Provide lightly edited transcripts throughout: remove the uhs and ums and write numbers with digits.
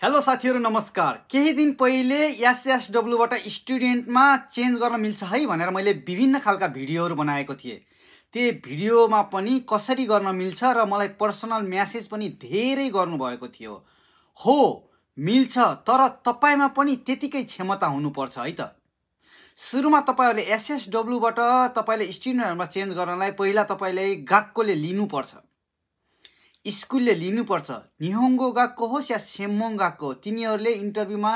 Hello साथीहरु नमस्कार। केही दिन पहिले एसएसडब्ल्यू बाट स्टुडेन्टमा चेन्ज गर्न मिल्छ है भनेर मैले विभिन्न खालका भिडियोहरु बनाएको थिए। त्यो भिडियोमा पनि कसरी गर्न मिल्छ र मलाई पर्सनल मेसेज पनि धेरै गर्नु भएको थियो। हो मिल्छ, तर तपाईमा पनि त्यतिकै क्षमता हुनुपर्छ है त। सुरुमा तपाईहरुले एसएसडब्ल्यू बाट तपाईले स्टुडेन्टहरुमा चेन्ज गर्नलाई पहिला तपाईले गाक्कोले लिनु पर्छ। स्कुलले लिनुपर्छ। निहोङ्गो गाक्को होस् या सेम्मोङ गाक्को, तिनीहरुले इन्टरभ्युमा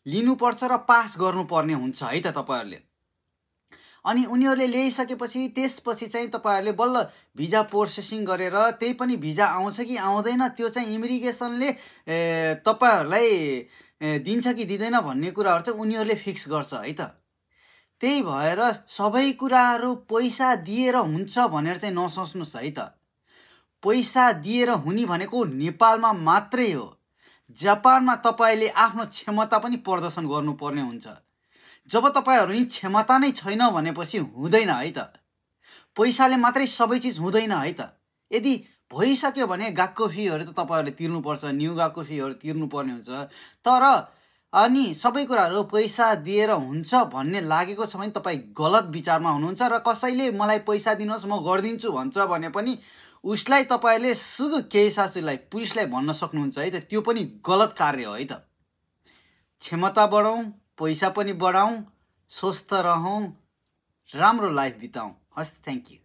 लिनुपर्छ र पास गर्नुपर्ने हुन्छ है त तपाईहरुले। अनि उनीहरुले ल्याइसकेपछि त्यसपछि चाहिँ तपाईहरुले बल्ल भिजा प्रोसेसिङ गरेर त्यही पनि भिजा आउँछ कि आउँदैन त्यो चाहिँ इमिग्रेसनले तपाईहरुलाई दिन्छ कि दिदैन भन्ने कुराहरु चाहिँ उनीहरुले फिक्स गर्छ है त। त्यही भएर सबै कुराहरु पैसा दिएर हुन्छ भनेर चाहिँ नसोच्नुस् है त। पैसा दिएर हुने भनेको नेपालमा मात्रै हो। जापानमा तपाईले आफ्नो क्षमता पनि प्रदर्शन गर्नुपर्ने हुन्छ। जब तपाईहरु नि क्षमता नै छैन भनेपछि हुँदैन है त। पैसाले मात्रै सबै चीज हुँदैन है त। यदि भइसक्यो भने गाक्को फीहरु त तपाईहरुले तिर्नुपर्छ, न्यू गाक्को फीहरु तिर्नुपर्ने हुन्छ। तर अनि सबै कुराहरु पैसा दिएर हुन्छ भन्ने लागेको छ भने तपाई गलत विचारमा हुनुहुन्छ र कसैले मलाई पैसा दिनुहोस् म गर्दिन्छु भन्छ भने पनि उसलाई तपाईले सुगु केही सासुलाई पुलिसलाई भन्न सक्नुहुन्छ है त। त्यो पनि गलत कार्य हो है त। क्षमता बढाउँ, पैसा पनि बढाउँ, स्वस्थ रहौं, राम्रो लाइफ बिताउँ। हस्, थ्यांक यू।